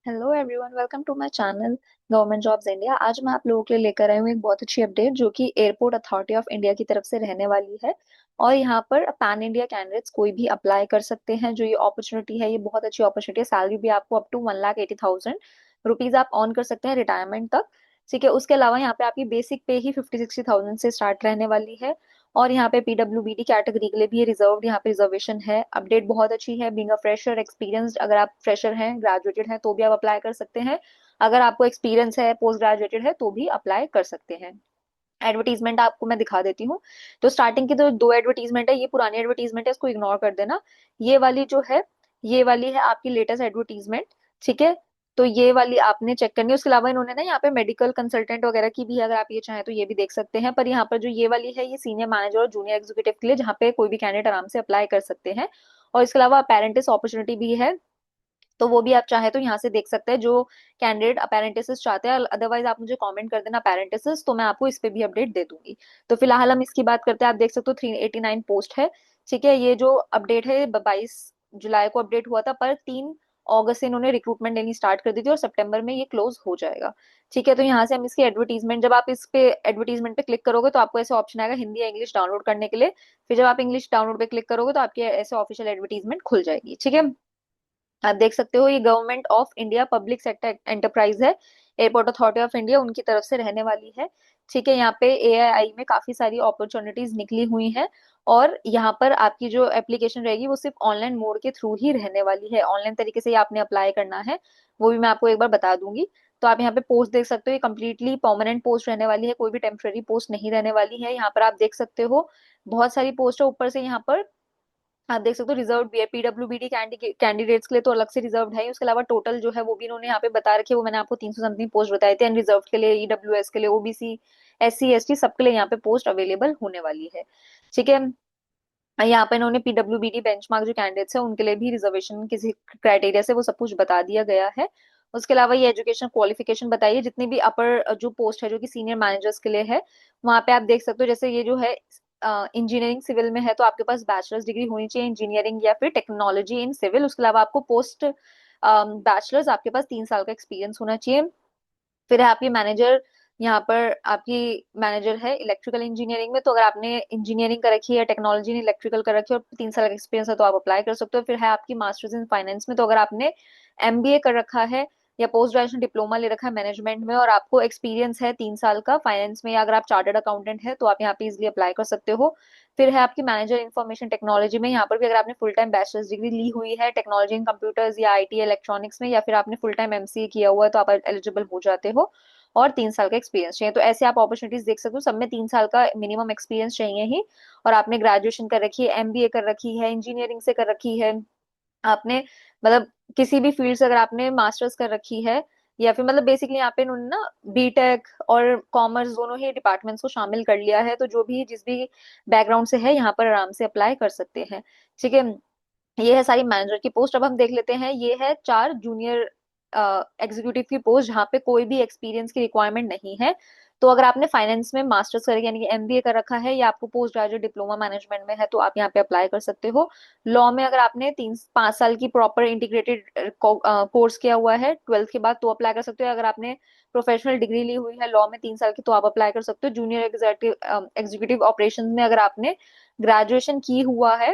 Hello everyone, welcome to my channel government jobs India. आज मैं आप लोगों के लिए लेकर आई हूँ एक बहुत अच्छी अपडेट जो कि एयरपोर्ट अथॉरिटी ऑफ इंडिया की तरफ से रहने वाली है। और यहाँ पर पैन इंडिया कैंडिडेट्स कोई भी अप्लाई कर सकते हैं। जो ये अपॉर्चुनिटी है, ये बहुत अच्छी अपॉर्चुनिटी है। सैलरी भी आपको अप टू 1,80,000 रुपीज आप ऑन कर सकते हैं रिटायरमेंट तक। ठीक है, उसके अलावा यहाँ पे आपकी बेसिक पे ही 50-60,000 से स्टार्ट रहने वाली है। और यहाँ पे पीडब्ल्यूबीडी कैटेगरी के लिए भी रिजर्व, यहाँ पे रिजर्वेशन है। अपडेट बहुत अच्छी है। बीइंग अ फ्रेशर एक्सपीरियंस्ड, अगर आप फ्रेशर हैं, ग्रेजुएटेड हैं, तो भी आप अप्लाई कर सकते हैं। अगर आपको एक्सपीरियंस है, पोस्ट ग्रेजुएटेड है, तो भी अप्लाई कर सकते हैं। एडवर्टीजमेंट आपको मैं दिखा देती हूँ। तो स्टार्टिंग की तो दो एडवर्टीजमेंट है, ये पुरानी एडवर्टीजमेंट है, इसको इग्नोर कर देना। ये वाली जो है, ये वाली है आपकी लेटेस्ट एडवर्टीजमेंट। ठीक है, तो ये वाली आपने चेक करनी है। उसके अलावा इन्होंने ना यहाँ पे मेडिकल कंसल्टेंट वगैरह की भी, अगर आप ये चाहें तो ये भी देख सकते हैं। पर यहाँ पर जो ये वाली है, ये सीनियर मैनेजर और जूनियर एग्जीक्यूटिव के लिए, जहाँ पे कोई भी कैंडिडेट आराम से अप्लाई कर सकते हैं। और इसके अलावा अपेरेंटिस अपॉर्चुनिटी भी है, तो वो भी आप चाहे तो यहाँ से देख सकते हैं। जो कैंडिडेट अपेरेंटिस चाहते हैं, अदरवाइज आप मुझे कमेंट कर देना अपेरेंटिस, तो मैं आपको इस पे भी अपडेट दे दूंगी। तो फिलहाल हम इसकी बात करते हैं। आप देख सकते हो 389 पोस्ट है। ठीक है, ये जो अपडेट है 22 जुलाई को अपडेट हुआ था, पर 3 अगस्त से इन्होंने रिक्रूटमेंट लेनी स्टार्ट कर दी थी और सितंबर में ये क्लोज हो जाएगा। ठीक है, तो यहाँ से हम इसकी एडवर्टीजमेंट, जब आप इस पे एडवर्टीजमेंट पे क्लिक करोगे तो आपको ऐसे ऑप्शन आएगा हिंदी या इंग्लिश डाउनलोड करने के लिए। फिर जब आप इंग्लिश डाउनलोड पे क्लिक करोगे तो आपकी ऐसे ऑफिशियल एडवर्टीजमेंट खुल जाएगी। ठीक है, आप देख सकते हो, ये government of India public sector enterprise है, एयरपोर्ट अथॉरिटी ऑफ इंडिया उनकी तरफ से रहने वाली है। ठीक है, यहाँ पे एआईआई में काफी सारी अपॉर्चुनिटीज निकली हुई हैं। और यहाँ पर आपकी जो एप्लीकेशन रहेगी वो सिर्फ ऑनलाइन मोड के थ्रू ही रहने वाली है। ऑनलाइन तरीके से ही आपने अप्लाई करना है, वो भी मैं आपको एक बार बता दूंगी। तो आप यहाँ पे पोस्ट देख सकते हो, ये कम्प्लीटली परमानेंट पोस्ट रहने वाली है, कोई भी टेम्पररी पोस्ट नहीं रहने वाली है। यहाँ पर आप देख सकते हो बहुत सारी पोस्ट है। ऊपर से यहाँ पर आप देख सकते हो रिजर्व भी है, पीडब्ल्यूबीडी कैंडिडेट्स के लिए तो अलग से रिजर्व है। उसके अलावा टोटल जो है वो भी इन्होंने यहाँ पे बता रखी है, वो मैंने आपको 300 समथिंग पोस्ट बताए थे। अनरिजर्व के लिए, ईडब्ल्यूएस के लिए, ओबीसी, एससी एसटी, सबके लिए यहाँ पे पोस्ट अवेलेबल होने वाली है। ठीक है, यहाँ पे इन्होंने पीडब्ल्यूबीडी बेंचमार्क जो कैंडिडेट्स है उनके लिए भी रिजर्वेशन किसी क्राइटेरिया से वो सब कुछ बता दिया गया है। उसके अलावा ये एजुकेशन क्वालिफिकेशन बताइए, जितनी भी अपर जो पोस्ट है जो कि सीनियर मैनेजर्स के लिए है, वहां पे आप देख सकते हो। जैसे ये जो है इंजीनियरिंग सिविल में है, तो आपके पास बैचलर्स डिग्री होनी चाहिए इंजीनियरिंग या फिर टेक्नोलॉजी इन सिविल। उसके अलावा आपको पोस्ट बैचलर्स, आपके पास 3 साल का एक्सपीरियंस होना चाहिए। फिर है आपकी मैनेजर, यहाँ पर आपकी मैनेजर है इलेक्ट्रिकल इंजीनियरिंग में, तो अगर आपने इंजीनियरिंग कर रखी है, टेक्नोलॉजी ने इलेक्ट्रिकल कर रखी है और 3 साल का एक्सपीरियंस है, तो आप अप्लाई कर सकते हो। फिर है आपकी मास्टर्स इन फाइनेंस में, तो अगर आपने एमबीए कर रखा है या पोस्ट ग्रेजुएशन डिप्लोमा ले रखा है मैनेजमेंट में और आपको एक्सपीरियंस है 3 साल का फाइनेंस में, या अगर आप चार्टर्ड अकाउंटेंट है, तो आप यहाँ पे इजिली अप्लाई कर सकते हो। फिर है आपकी मैनेजर इंफॉर्मेशन टेक्नोलॉजी में, यहाँ पर भी अगर आपने फुल टाइम बैचलर्स डिग्री ली हुई है टेक्नोलॉजी इन कंप्यूटर्स या आईटी इलेक्ट्रॉनिक्स में, या फिर आपने फुल टाइम एमसीए किया हुआ है, तो आप एलिजिबल हो जाते हो। और 3 साल का एक्सपीरियंस चाहिए, तो ऐसे आप अपॉर्चुनिटीज देख सकते हो। सब में 3 साल का मिनिमम एक्सपीरियंस चाहिए ही। और आपने ग्रेजुएशन कर रखी है, एमबीए कर रखी है, इंजीनियरिंग से कर रखी है, आपने मतलब किसी भी फील्ड से अगर आपने मास्टर्स कर रखी है, या फिर मतलब बेसिकली यहाँ पे इन्होंने ना बीटेक और कॉमर्स दोनों ही डिपार्टमेंट्स को शामिल कर लिया है। तो जो भी जिस भी बैकग्राउंड से है, यहाँ पर आराम से अप्लाई कर सकते हैं। ठीक है, ये है सारी मैनेजर की पोस्ट। अब हम देख लेते हैं, ये है 4 जूनियर एग्जीक्यूटिव की पोस्ट, जहाँ पे कोई भी एक्सपीरियंस की रिक्वायरमेंट नहीं है। तो अगर आपने फाइनेंस में मास्टर्स कर यानी कि एमबीए कर रखा है, या आपको पोस्ट ग्रेजुएट डिप्लोमा मैनेजमेंट में है, तो आप यहाँ पे अप्लाई कर सकते हो। लॉ में अगर आपने 3-5 साल की प्रॉपर इंटीग्रेटेड कोर्स किया हुआ है 12th के बाद, तो अप्लाई कर सकते हो। अगर आपने प्रोफेशनल डिग्री ली हुई है लॉ में 3 साल की, तो आप अप्लाई कर सकते हो। जूनियर एग्जीक्यूटिव ऑपरेशन में अगर आपने ग्रेजुएशन की हुआ है,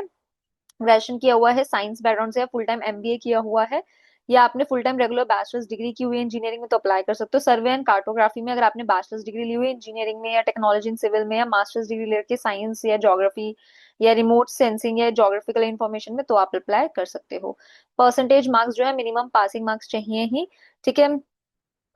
ग्रेजुएशन किया हुआ है साइंस बैकग्राउंड से, या फुल टाइम एमबीए किया हुआ है, या आपने full time regular bachelors degree की हुई है इंजीनियरिंग में, तो अप्लाई कर सकते हो। सर्वे एंड कार्टोग्राफी में अगर आपने बैचलर्स डिग्री ली हुई है इंजीनियरिंग में या टेक्नोलॉजी इन सिविल में, या मास्टर्स डिग्री लेके साइंस या ज्योग्राफी या रिमोट सेंसिंग या ज्योग्राफिकल इंफॉर्मेशन में, तो आप अप्लाई कर सकते हो। परसेंटेज मार्क्स जो है, मिनिमम पासिंग मार्क्स चाहिए ही। ठीक है,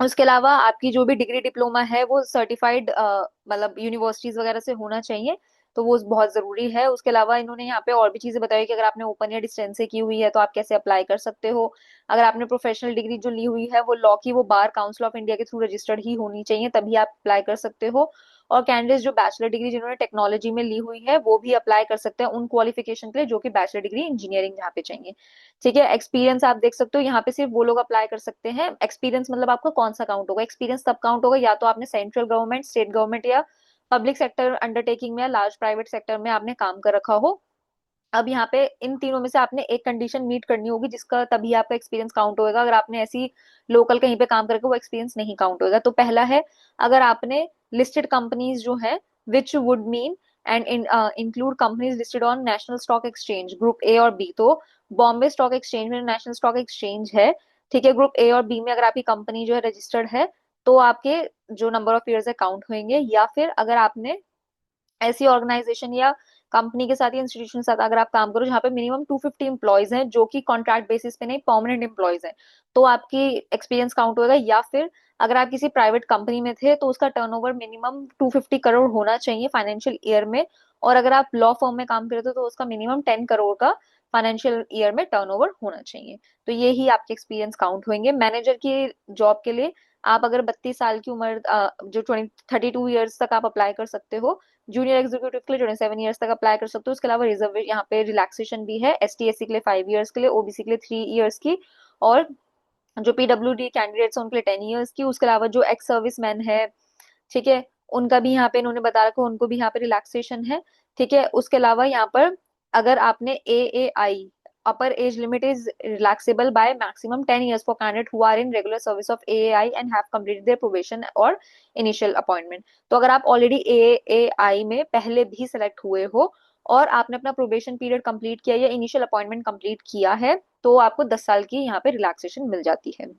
उसके अलावा आपकी जो भी डिग्री डिप्लोमा है वो सर्टिफाइड मतलब यूनिवर्सिटीज वगैरह से होना चाहिए, तो वो बहुत जरूरी है। उसके अलावा इन्होंने यहाँ पे और भी चीजें बताई कि अगर आपने ओपन या डिस्टेंस से की हुई है तो आप कैसे अप्लाई कर सकते हो। अगर आपने प्रोफेशनल डिग्री जो ली हुई है वो लॉ की, वो बार काउंसिल ऑफ इंडिया के थ्रू रजिस्टर्ड ही होनी चाहिए, तभी आप अप्लाई कर सकते हो। और कैंडिडेट्स जो बैचलर डिग्री जिन्होंने टेक्नोलॉजी में ली हुई है, वो भी अप्लाई कर सकते हैं उन क्वालिफिकेशन के लिए जो कि बैचलर डिग्री इंजीनियरिंग जहाँ पे चाहिए। ठीक है, एक्सपीरियंस आप देख सकते हो, यहाँ पे सिर्फ वो लोग अप्लाई कर सकते हैं। एक्सपीरियंस मतलब आपका कौन सा काउंट होगा, एक्सपीरियंस तब काउंट होगा या तो आपने सेंट्रल गवर्नमेंट, स्टेट गवर्नमेंट या पब्लिक सेक्टर अंडरटेकिंग में या लार्ज प्राइवेट सेक्टर में आपने काम कर रखा हो, अब यहाँ पे इन तीनों में से आपने एक कंडीशन मीट करनी होगी, जिसका तभी आपका एक्सपीरियंस काउंट होएगा। अगर आपने ऐसी लोकल कहीं पे काम करके, वो एक्सपीरियंस नहीं काउंट होएगा। तो पहला है, अगर आपने लिस्टेड कंपनीज जो है, which would mean and include companies listed on national stock exchange group A और बी। तो बॉम्बे स्टॉक एक्सचेंज में नेशनल स्टॉक एक्सचेंज है, ठीक है, ग्रुप ए और बी में अगर आपकी कंपनी जो है रजिस्टर्ड है, तो आपके जो नंबर ऑफ ईयर्स है काउंट होंगे। या फिर अगर आपने ऐसी ऑर्गेनाइजेशन या कंपनी के साथ या इंस्टीट्यूशन के साथ अगर आप काम करो जहाँ पे मिनिमम 250 एम्प्लॉयज हैं, जो कि कॉन्ट्रैक्ट बेसिस पे नहीं, परमानेंट एम्प्लॉयज हैं, तो आपकी एक्सपीरियंस काउंट होगा। या फिर अगर आप किसी प्राइवेट कंपनी में थे तो उसका टर्नओवर मिनिमम 250 करोड़ होना चाहिए फाइनेंशियल ईयर में। और अगर आप लॉ फर्म में काम करते हो तो उसका मिनिमम 10 करोड़ का फाइनेंशियल ईयर में टर्नओवर होना चाहिए। तो ये ही आपके एक्सपीरियंस काउंट होंगे मैनेजर की जॉब के लिए। आप अगर 32 साल की उम्र, जो 32 ईयर्स तक आप अप्लाई कर सकते हो। जूनियर एग्जीक्यूटिव के लिए 27 ईयर्स तक अप्लाई कर सकते हो। उसके अलावा रिजर्व यहाँ पे रिलैक्सेशन भी है, ST SC के लिए 5 ईयर्स के लिए, OBC के लिए 3 ईयर्स की, और जो PWD कैंडिडेट्स हैं उनके लिए 10 ईयर्स की। उसके अलावा जो एक्स सर्विस मैन है, ठीक है, उनका भी यहाँ पे इन्होंने बता रखा है, उनको भी यहाँ पे रिलैक्सेशन है, ठीक है। उसके अलावा यहाँ पर अगर आपने AAI, upper age limit is relaxable by maximum 10 years for candidate who are in regular service of AAI and have completed their probation और इनिशियल अपॉइंटमेंट। तो अगर आप ऑलरेडी AAI में पहले भी सिलेक्ट हुए हो और आपने अपना प्रोबेशन पीरियड कंप्लीट किया या इनिशियल अपॉइंटमेंट कंप्लीट किया है, तो आपको 10 साल की यहाँ पे रिलैक्सेशन मिल जाती है।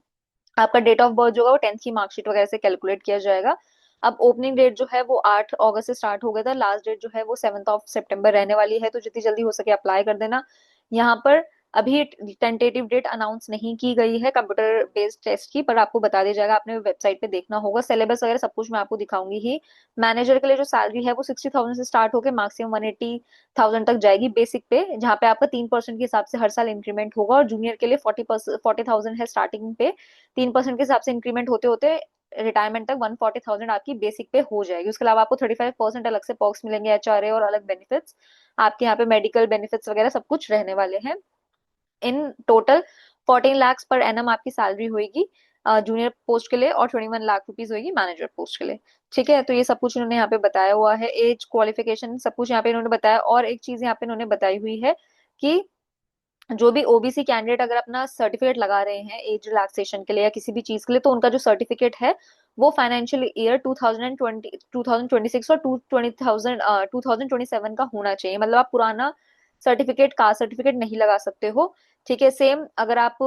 आपका डेट ऑफ बर्थ जो होगा वो 10th की मार्कशीट वगैरह से कैलकुलेट किया जाएगा। अब ओपनिंग डेट जो है वो 8 अगस्त से स्टार्ट हो गया था, लास्ट डेट जो है वो 7 सितंबर रहने वाली है। तो जितनी जल्दी हो सके अप्लाई कर देना। यहाँ पर अभी टेंटेटिव डेट अनाउंस नहीं की गई है कंप्यूटर बेस्ड टेस्ट की, पर आपको बता दिया जाएगा, आपने वेबसाइट पे देखना होगा। सिलेबस वगैरह सब कुछ मैं आपको दिखाऊंगी ही। मैनेजर के लिए जो सैलरी है वो 60,000 से स्टार्ट होकर मैक्सिमम 180,000 तक जाएगी बेसिक पे, जहाँ पे आपका 3% के हिसाब से हर साल इंक्रीमेंट होगा। और जूनियर के लिए 40,000 है स्टार्टिंग पे, 3% के हिसाब से इंक्रीमेंट होते होते रिटायरमेंट तक 140,000 आपकी बेसिक पे हो जाएगी। उसके अलावा आपको 35% अलग से पर्क्स मिलेंगे, HRA और अलग बेनिफिट्स। आपके यहाँ पे मेडिकल बेनिफिट्स वगैरह सब कुछ रहने वाले हैं। In total 14 lakhs per annum आपकी सैलरी होगी जूनियर पोस्ट के लिए, और 21 लाख रुपीज होगी मैनेजर पोस्ट के लिए। ठीक है, तो ये सब कुछ इन्होंने यहाँ पे बताया हुआ है, एज क्वालिफिकेशन सब कुछ यहाँ पे इन्होंने बताया। और एक चीज यहाँ पे इन्होंने बताई हुई है कि जो भी OBC कैंडिडेट अगर अपना सर्टिफिकेट लगा रहे हैं एज रिलैक्सेशन के लिए या किसी भी चीज के लिए, तो उनका जो सर्टिफिकेट है वो फाइनेंशियल ईयर 2026 और 2027 का होना चाहिए। मतलब आप पुराना सर्टिफिकेट, कास्ट सर्टिफिकेट नहीं लगा सकते हो। ठीक है, सेम अगर आप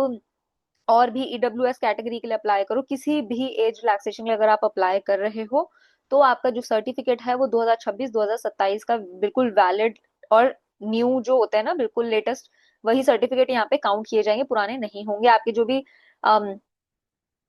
और भी EWS कैटेगरी के लिए अप्लाई करो, किसी भी एज रिलैक्सेशन के लिए अगर आप अप्लाई कर रहे हो, तो आपका जो सर्टिफिकेट है वो 2026-2027 का बिल्कुल वैलिड और न्यू जो होता है ना, बिल्कुल लेटेस्ट, वही सर्टिफिकेट यहाँ पे काउंट किए जाएंगे, पुराने नहीं होंगे। आपके जो भी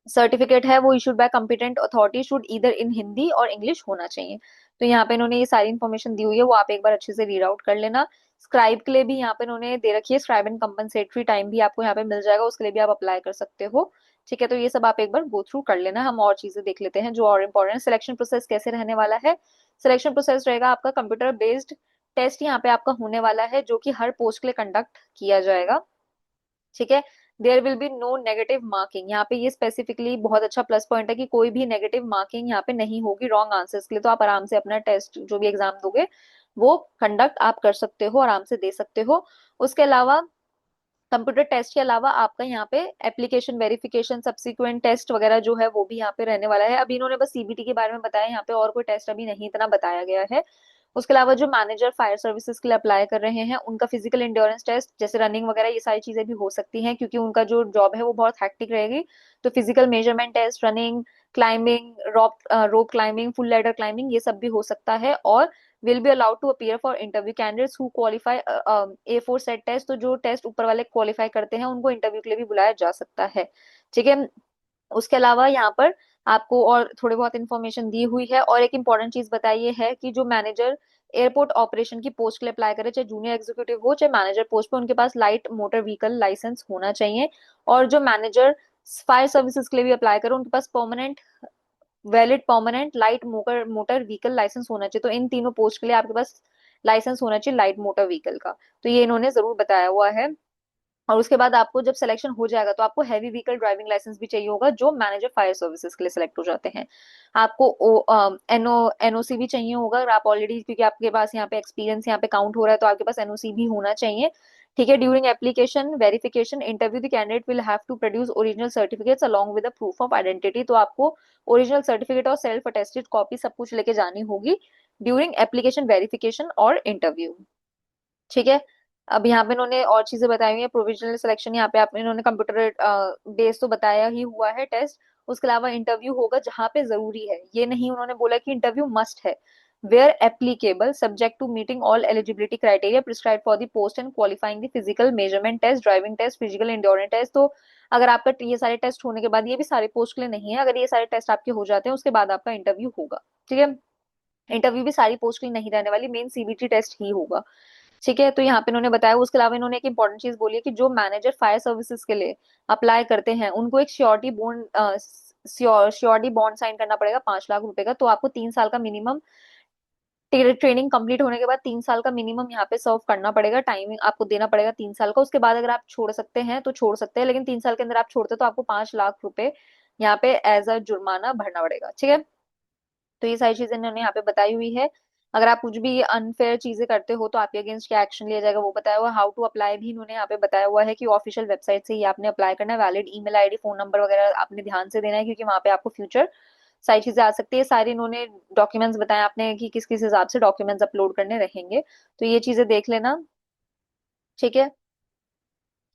सर्टिफिकेट है वो issued by competent authority, should either in Hindi और इंग्लिश होना चाहिए। तो यहाँ पे इन्होंने ये सारी इन्फॉर्मेशन दी हुई है, वो आप एक बार अच्छे से रीड आउट कर लेना। स्क्राइब के लिए भी यहाँ पे इन्होंने दे रखी है, स्क्राइब एंड कंपनसेटरी टाइम भी आपको यहाँ पे मिल जाएगा, उसके लिए भी आप अप्लाई कर सकते हो। ठीक है, तो ये सब आप एक बार गो थ्रू कर लेना। हम और चीजें देख लेते हैं जो और इम्पोर्टेंट। सिलेक्शन प्रोसेस कैसे रहने वाला है? सिलेक्शन प्रोसेस रहेगा आपका कंप्यूटर बेस्ड टेस्ट यहाँ पे आपका होने वाला है, जो कि हर पोस्ट के लिए कंडक्ट किया जाएगा। ठीक है, there will be no negative marking. यहाँ पे ये स्पेसिफिकली बहुत अच्छा प्लस पॉइंट है कि कोई भी नेगेटिव मार्किंग यहाँ पे नहीं होगी रॉन्ग आंसर्स के लिए। तो आप आराम से अपना टेस्ट जो भी एग्जाम दोगे वो कंडक्ट आप कर सकते हो, आराम से दे सकते हो। उसके अलावा कंप्यूटर टेस्ट के अलावा आपका यहाँ पे एप्लीकेशन वेरिफिकेशन, सब्सिक्वेंट टेस्ट वगैरह जो है वो भी यहाँ पे रहने वाला है। अभी इन्होंने बस CBT के बारे में बताया, यहाँ पे और कोई टेस्ट अभी नहीं इतना बताया गया है। उसके अलावा जो मैनेजर फायर सर्विसेज के लिए अप्लाई कर रहे हैं, उनका फिजिकल इंड्योरेंस टेस्ट जैसे रनिंग वगैरह ये सारी चीजें भी हो सकती हैं, क्योंकि उनका जो जॉब है वो बहुत हैक्टिक रहेगी। तो physical measurement test, running, climbing, rope climbing, full ladder climbing, ये सब भी हो सकता है। और will be allowed to appear for interview candidates who qualify A4 set test. तो जो टेस्ट ऊपर वाले क्वालिफाई करते हैं उनको इंटरव्यू के लिए भी बुलाया जा सकता है। ठीक है, उसके अलावा यहाँ पर आपको और थोड़ी बहुत इंफॉर्मेशन दी हुई है। और एक इंपॉर्टेंट चीज बताइए है कि जो मैनेजर एयरपोर्ट ऑपरेशन की पोस्ट के लिए अप्लाई करे, चाहे जूनियर एग्जीक्यूटिव हो चाहे मैनेजर पोस्ट पे, उनके पास लाइट मोटर व्हीकल लाइसेंस होना चाहिए। और जो मैनेजर फायर सर्विसेज के लिए भी अप्लाई करे, उनके पास permanent valid permanent light motor motor vehicle licence होना चाहिए। तो इन तीनों पोस्ट के लिए आपके पास लाइसेंस होना चाहिए लाइट मोटर व्हीकल का। तो ये इन्होंने जरूर बताया हुआ है। और उसके बाद आपको जब सिलेक्शन हो जाएगा तो आपको हैवी व्हीकल ड्राइविंग लाइसेंस भी चाहिए होगा, जो मैनेजर फायर सर्विसेज के लिए सिलेक्ट हो जाते हैं। आपको एनओसी भी चाहिए होगा, अगर आप ऑलरेडी, क्योंकि आपके पास यहाँ पे एक्सपीरियंस यहाँ पे काउंट हो रहा है, तो आपके पास एनओसी भी होना चाहिए। ठीक है। During application verification interview the candidate will have to produce original certificates along with proof of identity. तो आपको ओरिजिनल सर्टिफिकेट और सेल्फ अटेस्टेड कॉपी सब कुछ लेके जानी होगी ड्यूरिंग एप्लीकेशन वेरिफिकेशन और इंटरव्यू। ठीक है। अब यहाँ पे इन्होंने और चीजें बताई हुई है। प्रोविजनल सिलेक्शन यहाँ पे आप इन्होंने कंप्यूटर बेस तो बताया ही हुआ है टेस्ट। उसके अलावा इंटरव्यू होगा जहाँ पे जरूरी है, ये नहीं उन्होंने बोला कि इंटरव्यू मस्ट है। Where applicable subject to meeting all eligibility criteria prescribe for the post and qualifying the physical measurement test, driving test, physical endurance test. तो अगर आपका ये सारे टेस्ट होने के बाद, ये भी सारे पोस्ट के लिए नहीं है, अगर ये सारे टेस्ट आपके हो जाते हैं उसके बाद आपका इंटरव्यू होगा। ठीक है। इंटरव्यू भी सारी पोस्ट के लिए नहीं रहने वाली, मेन सीबीटी टेस्ट ही होगा। ठीक है। तो यहाँ पे इन्होंने बताया, उसके अलावा इन्होंने एक इंपॉर्टेंट चीज बोली है कि जो मैनेजर फायर सर्विसेज के लिए अप्लाई करते हैं उनको एक श्योरिटी बॉन्ड साइन करना पड़ेगा 5 लाख रुपए का। तो आपको 3 साल का मिनिमम, ट्रेनिंग कंप्लीट होने के बाद 3 साल का मिनिमम यहाँ पे सर्व करना पड़ेगा, टाइमिंग आपको देना पड़ेगा 3 साल का। उसके बाद अगर आप छोड़ सकते हैं तो छोड़ सकते हैं, लेकिन 3 साल के अंदर आप छोड़ते हैं तो आपको 5 लाख रुपए यहाँ पे एज अ जुर्माना भरना पड़ेगा। ठीक है। तो ये सारी चीजें इन्होंने यहाँ पे बताई हुई है। अगर आप कुछ भी अनफेयर चीजें करते हो तो आपके अगेंस्ट क्या एक्शन लिया जाएगा वो बताया हुआ है। हाउ टू अप्लाई भी इन्होंने यहाँ पे बताया हुआ है कि ऑफिशियल वेबसाइट से ही आपने अप्लाई करना है। Valid email ID, phone number वगैरह आपने ध्यान से देना है, क्योंकि वहां पे आपको फ्यूचर सारी चीजें आ सकती है। सारी इन्होंने डॉक्यूमेंट्स बताए आपने कि किस किस हिसाब से डॉक्यूमेंट्स अपलोड करने रहेंगे, तो ये चीजें देख लेना। ठीक है।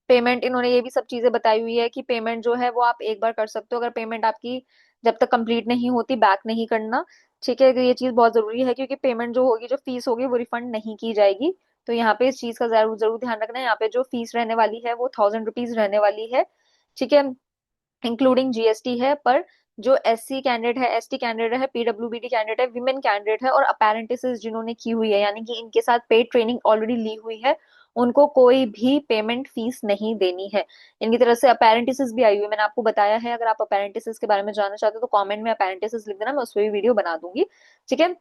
पेमेंट इन्होंने ये भी सब चीजें बताई हुई है कि पेमेंट जो है वो आप एक बार कर सकते हो, अगर पेमेंट आपकी जब तक कंप्लीट नहीं होती बैक नहीं करना। ठीक है। तो ये चीज बहुत जरूरी है, क्योंकि पेमेंट जो होगी, जो फीस होगी वो रिफंड नहीं की जाएगी। तो यहाँ पे इस चीज का जरूर जरूर ध्यान रखना है। यहाँ पे जो फीस रहने वाली है वो 1000 रुपीज रहने वाली है। ठीक है। इंक्लूडिंग जीएसटी है। पर जो एससी कैंडिडेट है, एसटी कैंडिडेट है, पीडब्ल्यूबीडी कैंडिडेट है, विमेन कैंडिडेट है और अपेरेंटिसेस जिन्होंने की हुई है, यानी कि इनके साथ पेड ट्रेनिंग ऑलरेडी ली हुई है, उनको कोई भी पेमेंट फीस नहीं देनी है। इनकी तरफ से अपेरेंटिसेस भी आई हुई है, मैंने आपको बताया है। अगर आप अपेरेंटिसेस के बारे में जानना चाहते हो तो कमेंट में अपेरेंटिसेस लिख देना, मैं उस पर भी वीडियो बना दूंगी। ठीक है।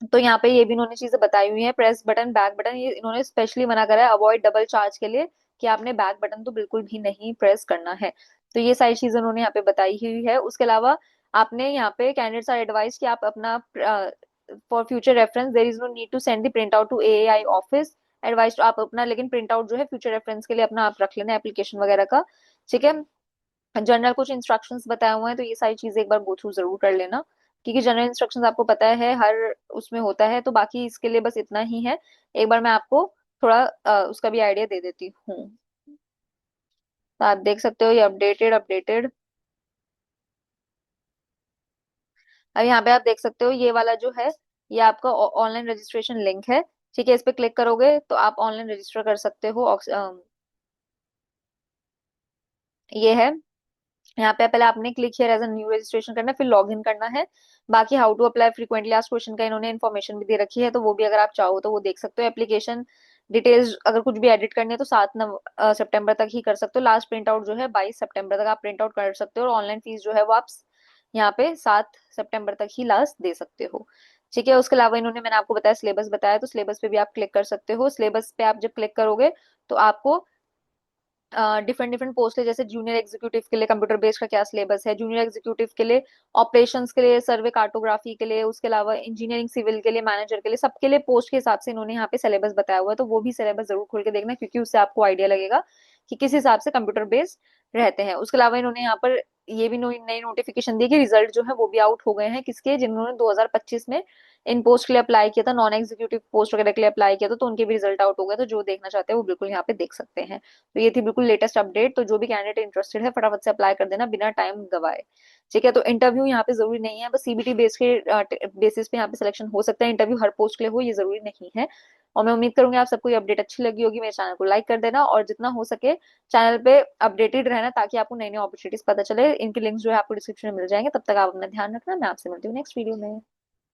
तो यहाँ पे ये भी इन्होंने चीजें बताई हुई है। प्रेस बटन, बैक बटन, ये इन्होंने स्पेशली मना करा है अवॉइड डबल चार्ज के लिए, कि आपने बैक बटन तो बिल्कुल भी नहीं प्रेस करना है। तो ये सारी चीजें उन्होंने यहाँ पे बताई हुई है। उसके अलावा आपने यहाँ पे कैंडिडेट्स आर एडवाइज कि आप अपना for future reference there is no need to send the print out to AAI office. Advise तो आप अपना, लेकिन प्रिंट आउट जो है फ्यूचर रेफरेंस के लिए अपना आप रख लेना एप्लीकेशन वगैरह का। ठीक है। जनरल कुछ इंस्ट्रक्शंस बताए हुए हैं, तो ये सारी चीजें एक बार गो थ्रू जरूर कर लेना, क्योंकि जनरल इंस्ट्रक्शंस आपको पता है हर उसमें होता है। तो बाकी इसके लिए बस इतना ही है। एक बार मैं आपको थोड़ा उसका भी आइडिया दे देती हूँ। तो आप देख सकते हो ये अपडेटेड अपडेटेड। अब यहाँ पे आप देख सकते हो ये वाला जो है, ये आपका ऑनलाइन रजिस्ट्रेशन लिंक है। ठीक है। इस पे क्लिक करोगे तो आप ऑनलाइन रजिस्टर कर सकते हो। ये है। यहाँ पे पहले आपने click here as a new registration करना है, फिर लॉग इन करना है। बाकी how to apply frequently asked question का इन्होंने इन्फॉर्मेशन भी दे रखी है, तो वो भी अगर आप चाहो तो वो देख सकते हो। एप्लीकेशन डिटेल्स अगर कुछ भी एडिट करनी है तो 7 सितंबर तक ही कर सकते हो। लास्ट प्रिंट आउट जो है 22 सितंबर तक आप प्रिंट आउट कर सकते हो, और ऑनलाइन फीस जो है वो आप यहाँ पे 7 सितंबर तक ही लास्ट दे सकते हो। ठीक है। उसके अलावा इन्होंने, मैंने आपको बताया सिलेबस बताया, तो सिलेबस पे भी आप क्लिक कर सकते हो। सिलेबस पे आप जब क्लिक करोगे तो आपको डिफरेंट डिफरेंट पोस्ट है, जैसे जूनियर एग्जीक्यूटिव के लिए कंप्यूटर बेस्ड का क्या सिलेबस है, जूनियर एग्जीक्यूटिव के लिए ऑपरेशंस के लिए, सर्वे कार्टोग्राफी के लिए, उसके अलावा इंजीनियरिंग सिविल के लिए, मैनेजर के लिए, सबके लिए पोस्ट के हिसाब से इन्होंने यहाँ पे सिलेबस बताया हुआ है। तो वो भी सिलेबस जरूर खोल के देखना, क्योंकि उससे आपको आइडिया लगेगा कि किस हिसाब से कंप्यूटर बेस्ड रहते हैं। उसके अलावा इन्होंने यहाँ पर ये भी नई नोटिफिकेशन दी कि रिजल्ट जो है वो भी आउट हो गए हैं, किसके, जिन्होंने 2025 में इन पोस्ट के लिए अप्लाई किया था, नॉन एग्जीक्यूटिव पोस्ट वगैरह के लिए अप्लाई किया था, तो उनके भी रिजल्ट आउट हो गए। तो जो देखना चाहते हैं वो बिल्कुल यहाँ पे देख सकते हैं। तो ये थी बिल्कुल लेटेस्ट अपडेट। तो जो भी कैंडिडेट इंटरेस्टेड है फटाफट से अप्लाई कर देना बिना टाइम गवाए। ठीक है। तो इंटरव्यू यहाँ पे जरूरी नहीं है, बस सीबीटी बेस के बेसिस पे यहाँ पे सिलेक्शन हो सकता है। इंटरव्यू हर पोस्ट के लिए हो ये जरूरी नहीं है। और मैं उम्मीद करूंगी आप सबको ये अपडेट अच्छी लगी होगी। मेरे चैनल को लाइक कर देना, और जितना हो सके चैनल पे अपडेटेड रहना, ताकि आपको नई नई अपॉर्चुनिटीज पता चले। इनके लिंक्स जो है आपको डिस्क्रिप्शन में मिल जाएंगे। तब तक आप अपना ध्यान रखना। मैं आपसे मिलती हूँ नेक्स्ट वीडियो में।